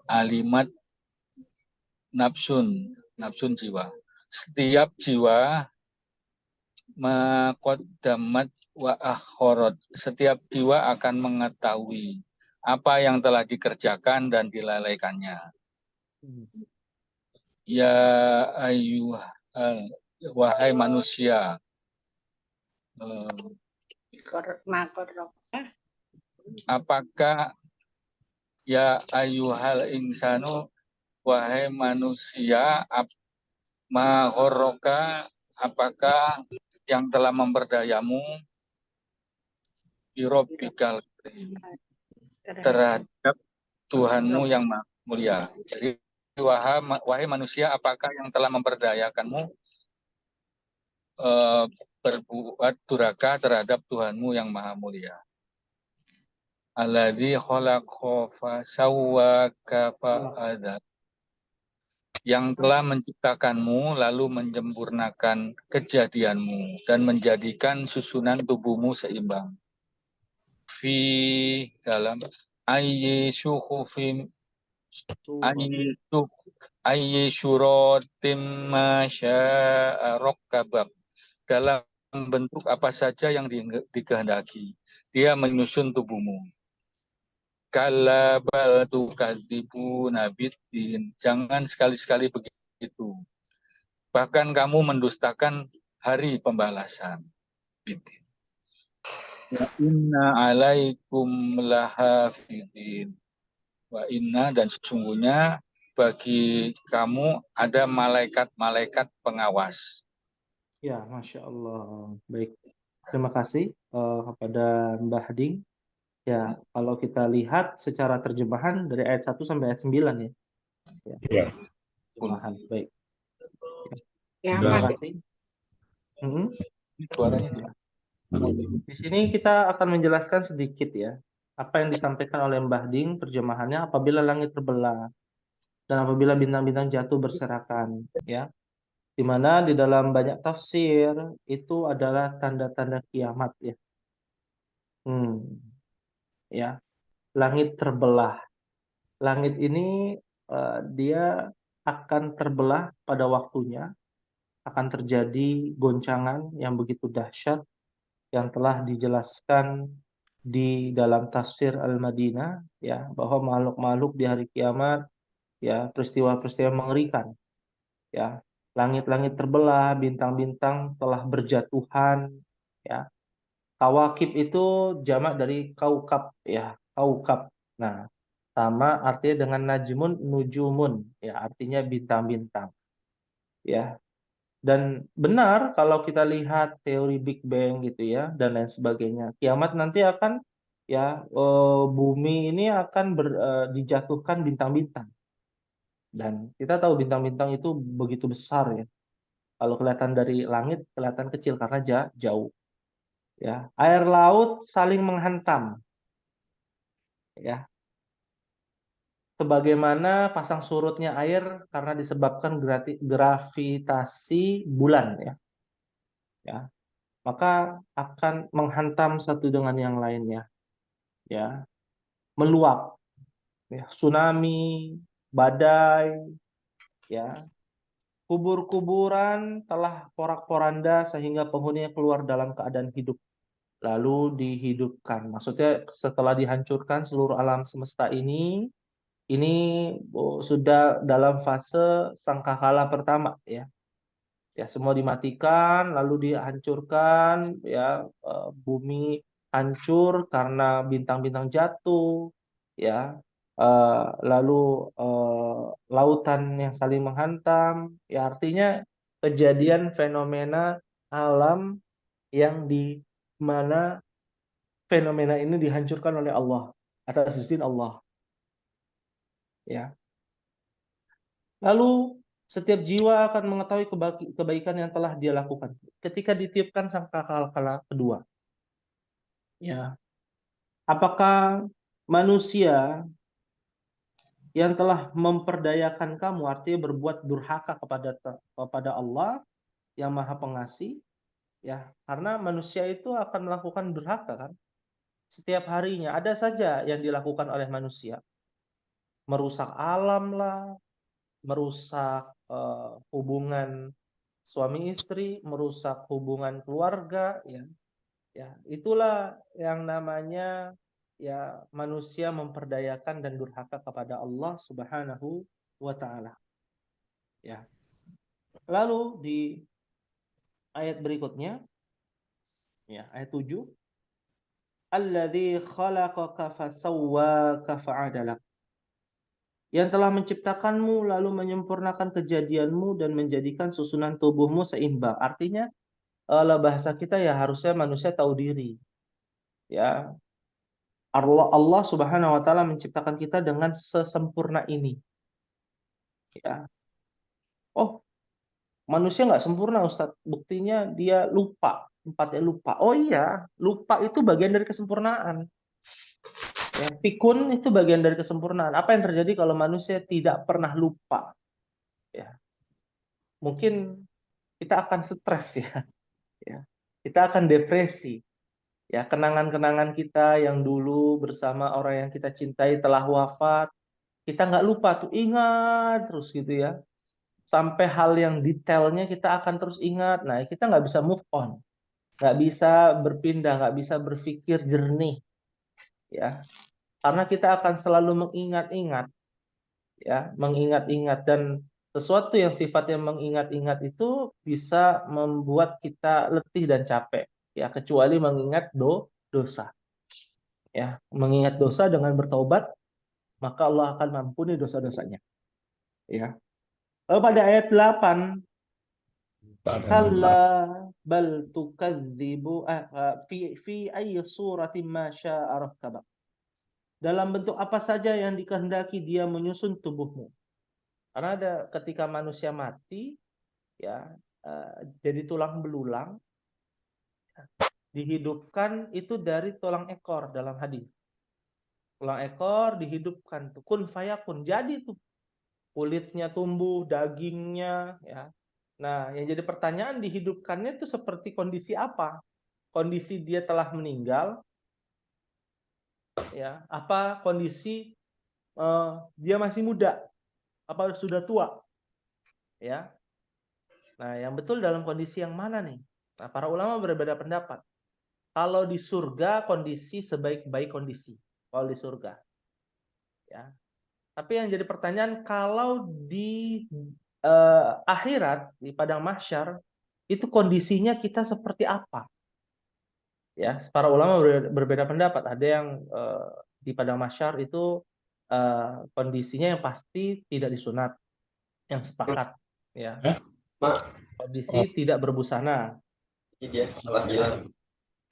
Alimat nafsun jiwa. Setiap jiwa maqaddamat wa akhirat. Setiap jiwa akan mengetahui apa yang telah dikerjakan dan dilalaikannya. Ya ayyuhal, wahai manusia, apakah ya ayyuhal insanu, wahai manusia, ma ghorroka, apakah yang telah memperdayamu birabbikal karim, terhadap Tuhanmu yang maha mulia. Jadi wahai manusia, apakah yang telah memperdayakanmu berbuat durhaka terhadap Tuhanmu yang maha mulia. Alladzi khalaqa fasawwaka fa'adha, yang telah menciptakanmu lalu menyempurnakan kejadianmu dan menjadikan susunan tubuhmu seimbang. Fi dalam ayyi syuhufin ayyi syuratim masya'a rakkabak, dalam bentuk apa saja yang dikehendaki dia menyusun tubuhmu. Kalla bal tukadzibuna biddin, jangan sekali-sekali begitu. Bahkan kamu mendustakan hari pembalasan. Biddin. Wa inna alaikum lahafidin. Wa inna, dan sesungguhnya bagi kamu ada malaikat-malaikat pengawas. Ya, Masya Allah. Baik. Terima kasih kepada Mbah Ding. Ya, kalau kita lihat secara terjemahan dari ayat 1 sampai ayat 9 ya. Iya. Terjemahan. Baik. Ya, Terima Nah, kasih. Mhm. Suaranya. Di sini kita akan menjelaskan sedikit ya. Apa yang disampaikan oleh Mbah Ding terjemahannya, apabila langit terbelah dan apabila bintang-bintang jatuh berserakan, ya. Di mana di dalam banyak tafsir itu adalah tanda-tanda kiamat ya. Ya, langit terbelah. Langit ini dia akan terbelah pada waktunya, akan terjadi goncangan yang begitu dahsyat yang telah dijelaskan di dalam tafsir Al-Madinah ya, bahwa makhluk-makhluk di hari kiamat ya, peristiwa-peristiwa mengerikan ya. Langit-langit terbelah, bintang-bintang telah berjatuhan ya. Kawakib itu jamak dari kaukab ya, kaukab. Nah, sama artinya dengan najmun, nujumun ya, artinya bintang-bintang ya. Dan benar kalau kita lihat teori Big Bang gitu ya dan lain sebagainya. Kiamat nanti akan ya, bumi ini akan dijatuhkan bintang-bintang. Dan kita tahu bintang-bintang itu begitu besar ya. Kalau kelihatan dari langit kelihatan kecil karena jauh ya. Air laut saling menghantam ya. Sebagaimana pasang surutnya air karena disebabkan gravitasi bulan ya. Ya, maka akan menghantam satu dengan yang lainnya ya, meluap ya, tsunami, badai ya, kubur-kuburan telah porak-poranda sehingga penghuninya keluar dalam keadaan hidup lalu dihidupkan. Maksudnya setelah dihancurkan seluruh alam semesta ini sudah dalam fase sangkakala pertama ya. Ya, semua dimatikan lalu dihancurkan ya, bumi hancur karena bintang-bintang jatuh ya, lalu lautan yang saling menghantam ya, artinya kejadian fenomena alam yang di mana fenomena ini dihancurkan oleh Allah atas izin Allah ya. Lalu Setiap jiwa akan mengetahui kebaikan yang telah dia lakukan ketika ditiupkan sangkakala kedua. Ya, apakah manusia yang telah memperdayakan kamu, artinya berbuat durhaka kepada Allah yang Maha Pengasih, ya, karena manusia itu akan melakukan durhaka kan, setiap harinya ada saja yang dilakukan oleh manusia, merusak alam lah, merusak hubungan suami istri, merusak hubungan keluarga, ya, ya, itulah yang namanya ya manusia memperdayakan dan durhaka kepada Allah Subhanahu wa taala. Ya. Lalu di ayat berikutnya, ya, ayat 7, alladzi khalaqaka fasawwaka fa'adalak. Yang telah menciptakanmu lalu menyempurnakan kejadianmu dan menjadikan susunan tubuhmu seimbang. Artinya kalau bahasa kita ya harusnya manusia tahu diri. Ya, Allah Subhanahu wa taala menciptakan kita dengan sesempurna ini. Ya. Oh, manusia nggak sempurna, Ustadz. Buktinya dia lupa, tempatnya lupa. Oh iya, lupa itu bagian dari kesempurnaan. Ya, pikun itu bagian dari kesempurnaan. Apa yang terjadi kalau manusia tidak pernah lupa? Ya, mungkin kita akan stres ya. Ya, kita akan depresi. Ya, kenangan-kenangan kita yang dulu bersama orang yang kita cintai telah wafat, kita nggak lupa tuh, ingat terus gitu ya. Sampai hal yang detailnya kita akan terus ingat. Nah, kita nggak bisa move on, nggak bisa berpindah, nggak bisa berpikir jernih, ya. Karena kita akan selalu mengingat-ingat, ya, mengingat-ingat, dan sesuatu yang sifatnya mengingat-ingat itu bisa membuat kita letih dan capek, ya, kecuali mengingat dosa. Ya, mengingat dosa dengan bertaubat, maka Allah akan mampuni dosa-dosanya. Ya. Lalu pada ayat 8, kalla bal tukadzibu fi ayyi suratin ma syaa rakkabak. Dalam bentuk apa saja yang dikehendaki dia menyusun tubuhmu. Karena ada ketika manusia mati, ya, jadi tulang belulang, dihidupkan itu dari tulang ekor dalam hadis. Tulang ekor dihidupkan tuh, kun fayakun, jadi tuh kulitnya tumbuh, dagingnya, ya. Nah, yang jadi pertanyaan, dihidupkannya itu seperti kondisi apa? Kondisi dia telah meninggal, ya? Apa kondisi dia masih muda? Apa sudah tua? Ya. Nah, yang betul dalam kondisi yang mana nih? Nah, para ulama berbeda pendapat. Kalau di surga kondisi sebaik-baik kondisi. Kalau di surga, ya. Tapi yang jadi pertanyaan, kalau di akhirat, di padang mahsyar, itu kondisinya kita seperti apa? Ya, para ulama berbeda pendapat. Ada yang di padang mahsyar itu kondisinya yang pasti tidak disunat, yang sepakat, ya. Kondisi tidak berbusana. Ya.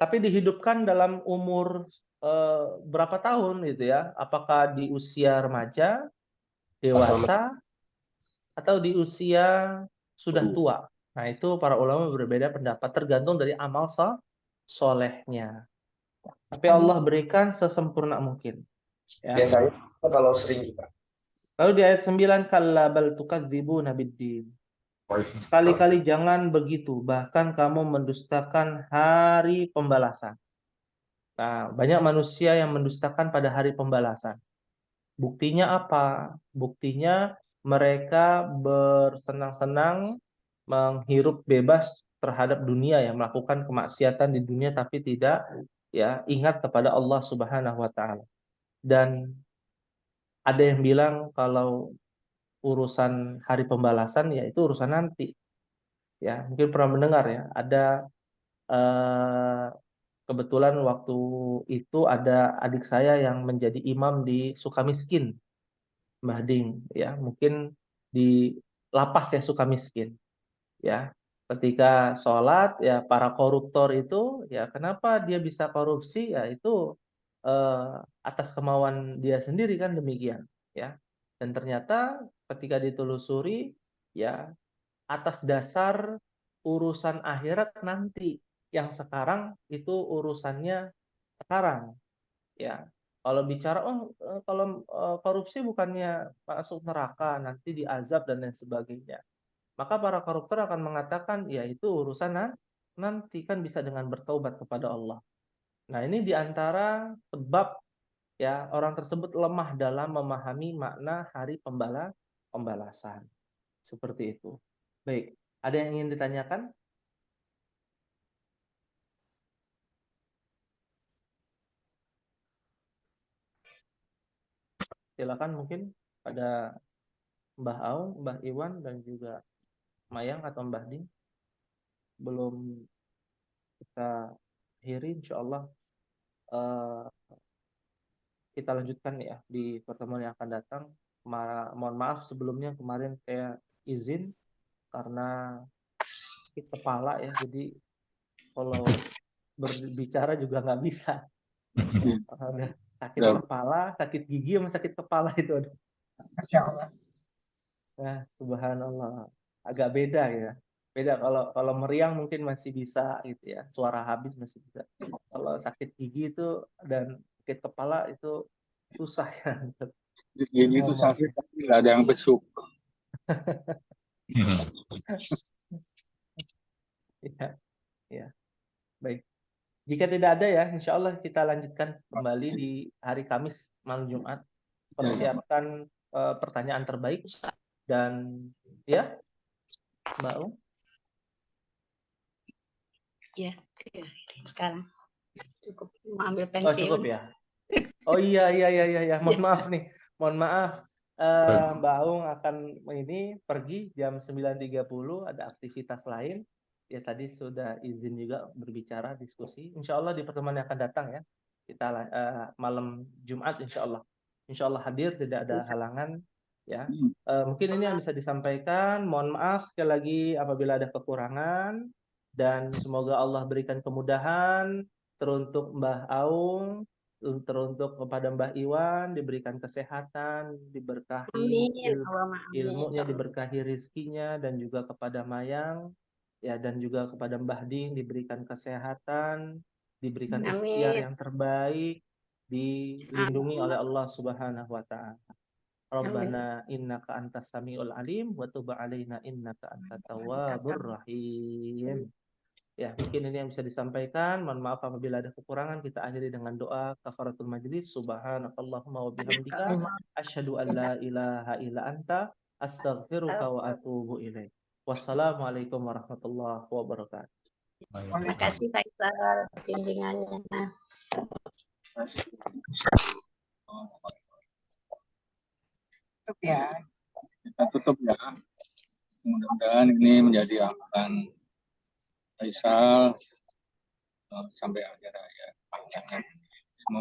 Tapi dihidupkan dalam umur berapa tahun gitu ya? Apakah di usia remaja, dewasa, atau di usia sudah tua? Nah, itu para ulama berbeda pendapat tergantung dari amal solehnya. Tapi Allah berikan sesempurna mungkin. Ya. Biasanya kalau sering kita. Lalu di ayat 9, kalla bal tukadzibuna biddin. Sekali-kali jangan begitu, bahkan kamu mendustakan hari pembalasan. Nah, banyak manusia yang mendustakan pada hari pembalasan. Buktinya apa? Buktinya mereka bersenang-senang menghirup bebas terhadap dunia, yang melakukan kemaksiatan di dunia tapi tidak, ya, ingat kepada Allah Subhanahu wa taala. Dan ada yang bilang kalau urusan hari pembalasan ya itu urusan nanti. Ya, mungkin pernah mendengar ya, ada kebetulan waktu itu ada adik saya yang menjadi imam di Sukamiskin, Mbah Ding, ya, mungkin di lapas ya Sukamiskin, ya. Ketika sholat, ya para koruptor itu, ya kenapa dia bisa korupsi, ya itu atas kemauan dia sendiri kan, demikian, ya. Dan ternyata ketika ditelusuri, ya atas dasar urusan akhirat nanti. Yang sekarang itu urusannya sekarang, ya. Kalau bicara kalau korupsi bukannya masuk neraka, nanti diazab dan lain sebagainya. Maka para koruptor akan mengatakan, ya itu urusan nanti, kan bisa dengan bertaubat kepada Allah. Nah, ini diantara sebab ya orang tersebut lemah dalam memahami makna hari pembalasan. Seperti itu. Baik, ada yang ingin ditanyakan? Silakan, mungkin pada Mbah Aung, Mbah Iwan, dan juga Mayang atau Mbah Ding. Belum kita akhiri, insya Allah kita lanjutkan ya di pertemuan yang akan datang. Mohon maaf sebelumnya, kemarin saya izin karena sakit kepala ya, jadi kalau berbicara juga nggak bisa. Udah sakit kepala, sakit gigi sama sakit kepala itu. Masya Allah. Nah, subhanallah, agak beda ya. Beda kalau meriang mungkin masih bisa gitu ya, suara habis masih bisa. Kalau sakit gigi itu dan sakit kepala itu susah ya. Gigi itu sakit tapi nggak ada yang besuk. Ya, ya. Baik. Jika tidak ada ya, insya Allah kita lanjutkan kembali di hari Kamis malam Jumat. Persiapkan pertanyaan terbaik dan ya, Mbak Um. Ya, sekarang cukup mau ambil Oh, pensiun. cukup ya. Oh iya. Mohon maaf nih. Mohon maaf. Mbak Aung akan ini pergi jam 9.30, ada aktivitas lain. Ya tadi sudah izin juga berbicara, diskusi. Insya Allah di pertemuan yang akan datang ya. Kita malam Jumat insya Allah. Insya Allah hadir, tidak ada halangan. Ya. Mungkin ini yang bisa disampaikan. Mohon maaf sekali lagi apabila ada kekurangan. Dan semoga Allah berikan kemudahan teruntuk Mbah Aung, teruntuk kepada Mbah Iwan, diberikan kesehatan, diberkahi Amin. Allahumma amin. ilmunya, diberkahi rizkinya, dan juga kepada Mayang, ya, dan juga kepada Mbah Ding diberikan kesehatan, diberikan ikhtiar Amin. yang terbaik, dilindungi oleh Allah Subhanahu wa Ta'ala. Rabbana innaka antas samiul alim wa tub alaina innaka antat tawwabur rahim. Ya, mungkin ini yang bisa disampaikan. Mohon maaf apabila ada kekurangan. Kita akhiri dengan doa kafaratul majlis. Subhanakallahumma wa bihamdika asyhadu an la ilaha illa anta astaghfiruka wa atubu ilaik. Wassalamualaikum warahmatullahi wabarakatuh. Terima kasih Pak Faisal bimbingannya. Tutup ya. Kita tutup ya. Mudah-mudahan ini menjadi amalan Faisal sampai akhir hayat panjangnya. Semoga